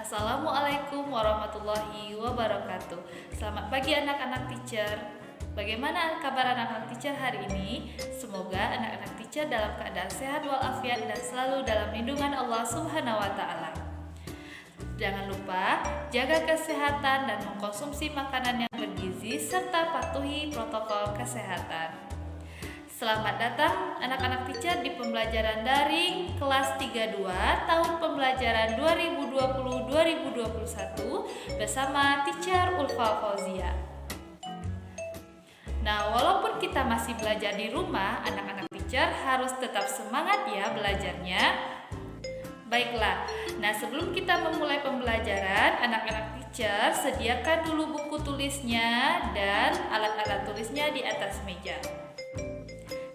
Assalamualaikum warahmatullahi wabarakatuh. Selamat pagi anak-anak teacher. Bagaimana kabar anak-anak teacher hari ini? Semoga anak-anak teacher dalam keadaan sehat walafiat dan selalu dalam lindungan Allah Subhanahu wa taala. Jangan lupa jaga kesehatan dan mengkonsumsi makanan yang bergizi serta patuhi protokol kesehatan. Selamat datang anak-anak teacher di pembelajaran daring kelas 32 tahun pembelajaran 2020-2021 bersama teacher Ulfa Fauzia. Nah, walaupun kita masih belajar di rumah, anak-anak teacher harus tetap semangat ya belajarnya. Baiklah, nah sebelum kita memulai pembelajaran, anak-anak teacher sediakan dulu buku tulisnya dan alat-alat tulisnya di atas meja.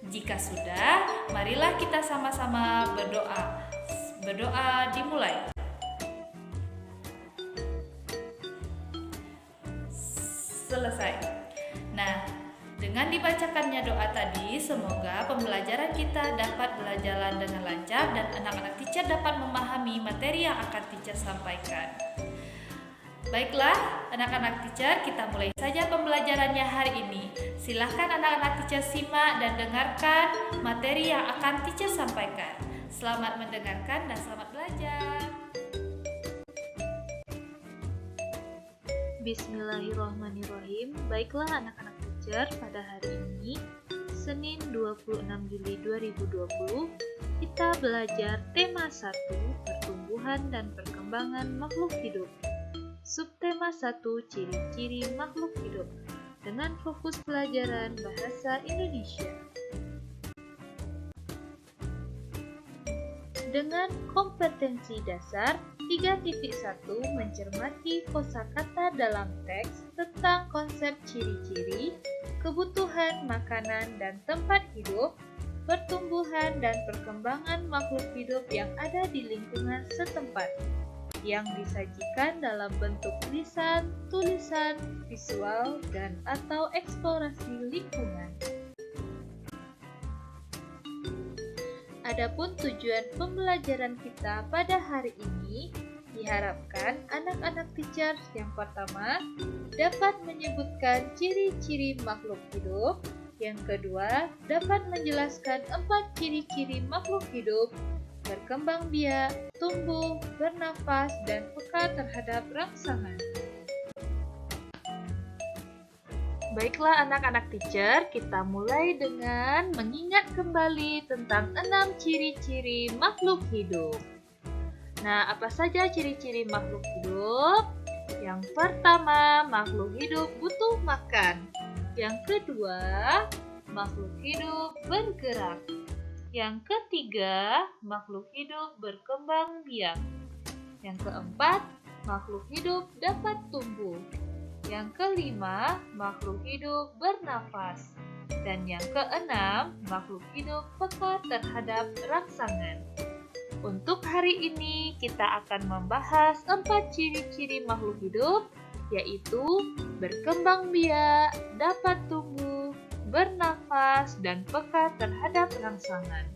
Jika sudah, marilah kita sama-sama berdoa. Berdoa dimulai. Selesai. Nah, dengan dibacakannya doa tadi, semoga pembelajaran kita dapat berjalan dengan lancar dan anak-anak teacher dapat memahami materi yang akan teacher sampaikan. Baiklah, anak-anak teacher, kita mulai saja pembelajarannya hari ini. Silahkan anak-anak teacher simak dan dengarkan materi yang akan teacher sampaikan. Selamat mendengarkan dan selamat belajar. Bismillahirrahmanirrahim. Baiklah anak-anak teacher, pada hari ini, Senin 26 Juli 2020, kita belajar tema 1, pertumbuhan dan perkembangan makhluk hidup. Subtema 1, ciri-ciri makhluk hidup, dengan fokus pelajaran bahasa Indonesia. Dengan kompetensi dasar 3.1 mencermati kosakata dalam teks tentang konsep ciri-ciri, kebutuhan makanan dan tempat hidup, pertumbuhan dan perkembangan makhluk hidup yang ada di lingkungan setempat, yang disajikan dalam bentuk lisan, tulisan, visual, dan atau eksplorasi lingkungan. Adapun tujuan pembelajaran kita pada hari ini, diharapkan anak-anak teacher yang pertama dapat menyebutkan ciri-ciri makhluk hidup, yang kedua dapat menjelaskan 4 ciri-ciri makhluk hidup: berkembang biak, tumbuh, bernafas, dan peka terhadap rangsangan. Baiklah anak-anak teacher, kita mulai dengan mengingat kembali tentang 6 ciri-ciri makhluk hidup. Nah, apa saja ciri-ciri makhluk hidup? Yang pertama, makhluk hidup butuh makan. Yang kedua, makhluk hidup bergerak. Yang ketiga, makhluk hidup berkembang biak. Yang keempat, makhluk hidup dapat tumbuh. Yang kelima, makhluk hidup bernafas. Dan yang keenam, makhluk hidup peka terhadap rangsangan. Untuk hari ini, kita akan membahas 4 ciri-ciri makhluk hidup, yaitu berkembang biak, dapat tumbuh, bernafas, dan peka terhadap rangsangan.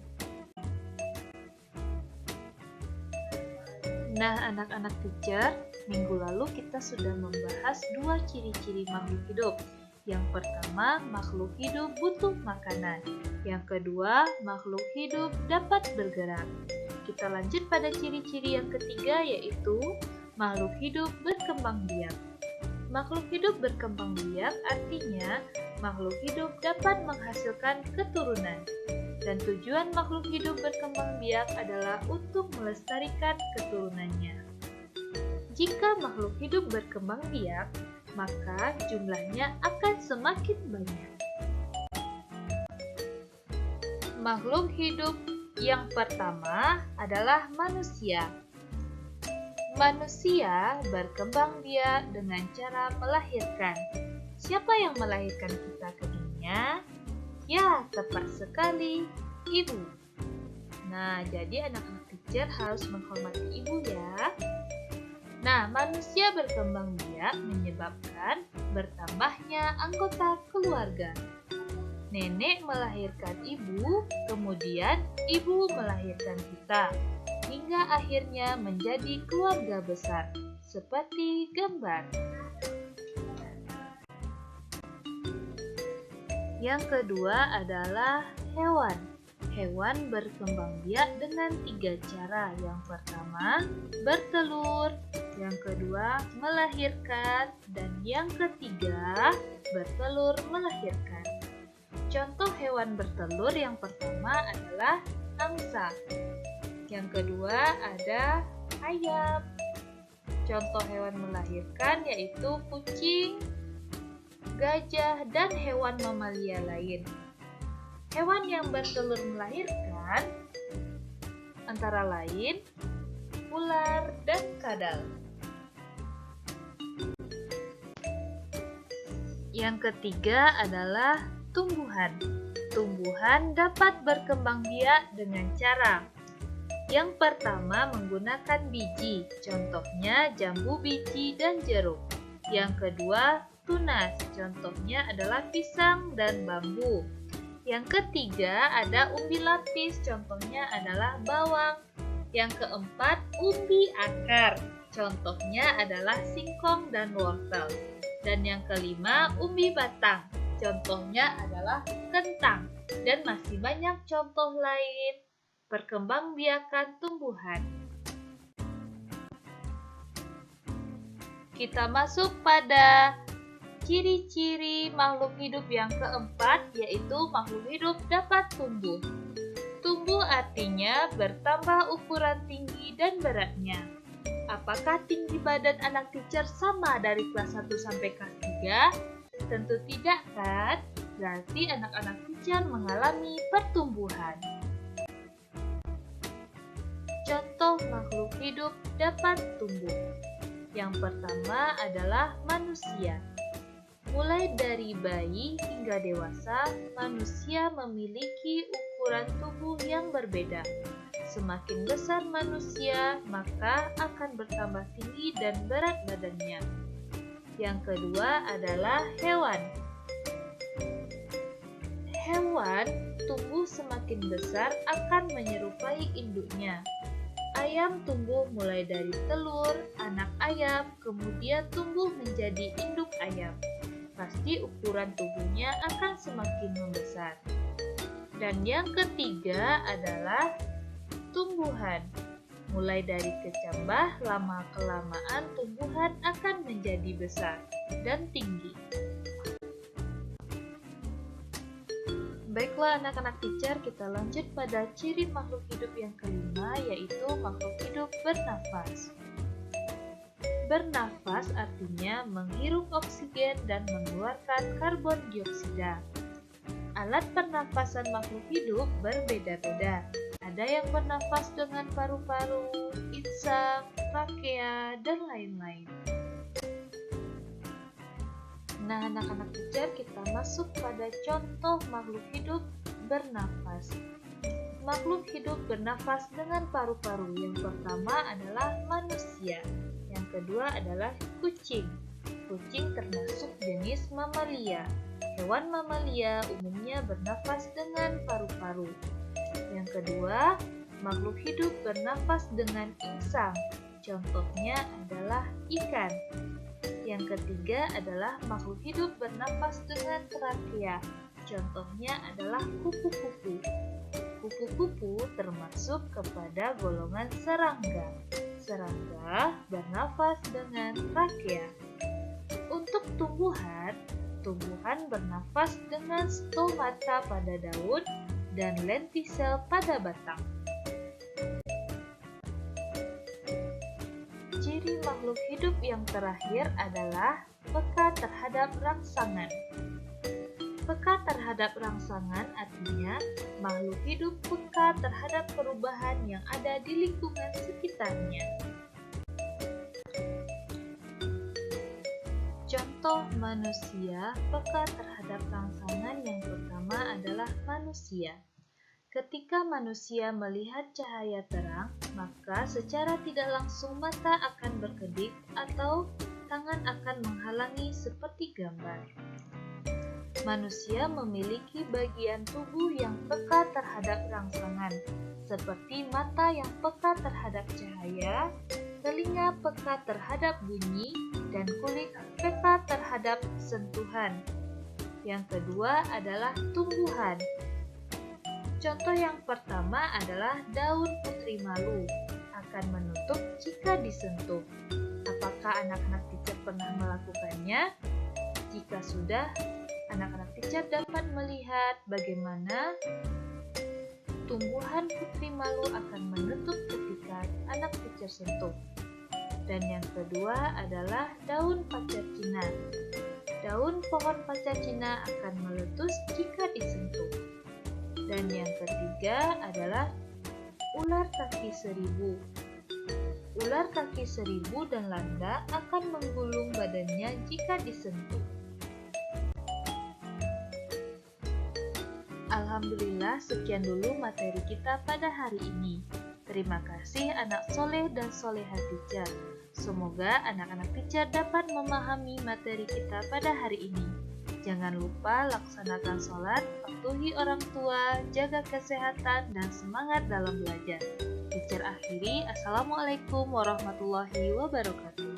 Nah, anak-anak teacher, minggu lalu kita sudah membahas 2 ciri-ciri makhluk hidup. Yang pertama, makhluk hidup butuh makanan. Yang kedua, makhluk hidup dapat bergerak. Kita lanjut pada ciri-ciri yang ketiga, yaitu makhluk hidup berkembang biak. Makhluk hidup berkembang biak artinya makhluk hidup dapat menghasilkan keturunan. Dan tujuan makhluk hidup berkembang biak adalah untuk melestarikan keturunannya. Jika makhluk hidup berkembang biak, maka jumlahnya akan semakin banyak. Makhluk hidup yang pertama adalah manusia. Manusia berkembang biak dengan cara melahirkan. Siapa yang melahirkan kita ke dunia? Ya, tepat sekali, ibu. Nah, jadi anak-anak teacher harus menghormati ibu ya. Nah, manusia berkembang biak menyebabkan bertambahnya anggota keluarga. Nenek melahirkan ibu, kemudian ibu melahirkan kita. Hingga hingga akhirnya menjadi keluarga besar, seperti gambar. Yang kedua adalah hewan. Hewan berkembang biak dengan 3 cara. Yang pertama, bertelur. Yang kedua, melahirkan. Dan yang ketiga, bertelur melahirkan. Contoh hewan bertelur yang pertama adalah angsa. Yang kedua ada ayam. Contoh hewan melahirkan yaitu kucing, gajah, dan hewan mamalia lain. Hewan yang bertelur melahirkan antara lain ular dan kadal. Yang ketiga adalah tumbuhan. Tumbuhan dapat berkembang biak dengan cara yang pertama menggunakan biji, contohnya jambu biji dan jeruk. Yang kedua tunas, contohnya adalah pisang dan bambu. Yang ketiga ada umbi lapis, contohnya adalah bawang. Yang keempat umbi akar, contohnya adalah singkong dan wortel. Dan yang kelima umbi batang, contohnya adalah kentang. Dan masih banyak contoh lain perkembangbiakan tumbuhan. Kita masuk pada ciri-ciri makhluk hidup yang keempat, yaitu makhluk hidup dapat tumbuh. Tumbuh artinya bertambah ukuran tinggi dan beratnya. Apakah tinggi badan anak teacher sama dari kelas 1 sampai kelas 3? Tentu tidak kan? Berarti anak-anak teacher mengalami pertumbuhan. Contoh makhluk hidup dapat tumbuh. Yang pertama adalah manusia. Mulai dari bayi hingga dewasa, manusia memiliki ukuran tubuh yang berbeda. Semakin besar manusia, maka akan bertambah tinggi dan berat badannya. Yang kedua adalah hewan. Hewan tumbuh semakin besar akan menyerupai induknya. Ayam tumbuh mulai dari telur, anak ayam, kemudian tumbuh menjadi induk ayam. Pasti ukuran tubuhnya akan semakin membesar. Dan yang ketiga adalah tumbuhan. Mulai dari kecambah, lama-kelamaan tumbuhan akan menjadi besar dan tinggi. Baiklah anak-anak teacher, kita lanjut pada ciri makhluk hidup yang kelima, yaitu makhluk hidup bernafas. Bernafas artinya menghirup oksigen dan mengeluarkan karbon dioksida. Alat pernafasan makhluk hidup berbeda-beda. Ada yang bernafas dengan paru-paru, insang, trakea, dan lain-lain. Nah, anak-anak teacher, kita masuk pada contoh makhluk hidup bernafas. Makhluk hidup bernafas dengan paru-paru. Yang pertama adalah manusia. Yang kedua adalah kucing. Kucing termasuk jenis mamalia. Hewan mamalia umumnya bernafas dengan paru-paru. Yang kedua, makhluk hidup bernafas dengan insang. Contohnya adalah ikan. Yang ketiga adalah makhluk hidup bernafas dengan trakea. Contohnya adalah kupu-kupu. Kupu-kupu termasuk kepada golongan serangga. Serangga bernafas dengan trakea. Untuk tumbuhan bernafas dengan stomata pada daun dan lentisel pada batang. Ciri makhluk hidup yang terakhir adalah peka terhadap rangsangan. Peka terhadap rangsangan artinya makhluk hidup peka terhadap perubahan yang ada di lingkungan sekitarnya. Contoh manusia peka terhadap rangsangan yang pertama adalah manusia. Ketika manusia melihat cahaya terang, maka secara tidak langsung mata akan berkedip atau tangan akan menghalangi seperti gambar. Manusia memiliki bagian tubuh yang peka terhadap rangsangan. seperti mata yang peka terhadap cahaya, telinga peka terhadap bunyi, dan kulit peka terhadap sentuhan. Yang kedua adalah tumbuhan. Contoh yang pertama adalah daun putri malu akan menutup jika disentuh. Apakah anak-anak teacher pernah melakukannya? Jika sudah, anak-anak teacher dapat melihat bagaimana tumbuhan putri malu akan menutup ketika anak teacher sentuh. Dan yang kedua adalah daun pacar Cina. Daun pohon pacar Cina akan meletus jika disentuh. Dan yang ketiga adalah ular kaki seribu. Ular kaki seribu dan landak akan menggulung badannya jika disentuh. Alhamdulillah, sekian dulu materi kita pada hari ini. Terima kasih anak soleh dan soleha teacher. Semoga anak-anak teacher dapat memahami materi kita pada hari ini. Jangan lupa laksanakan sholat, patuhi orang tua, jaga kesehatan, dan semangat dalam belajar. Teacher akhiri, Assalamualaikum warahmatullahi wabarakatuh.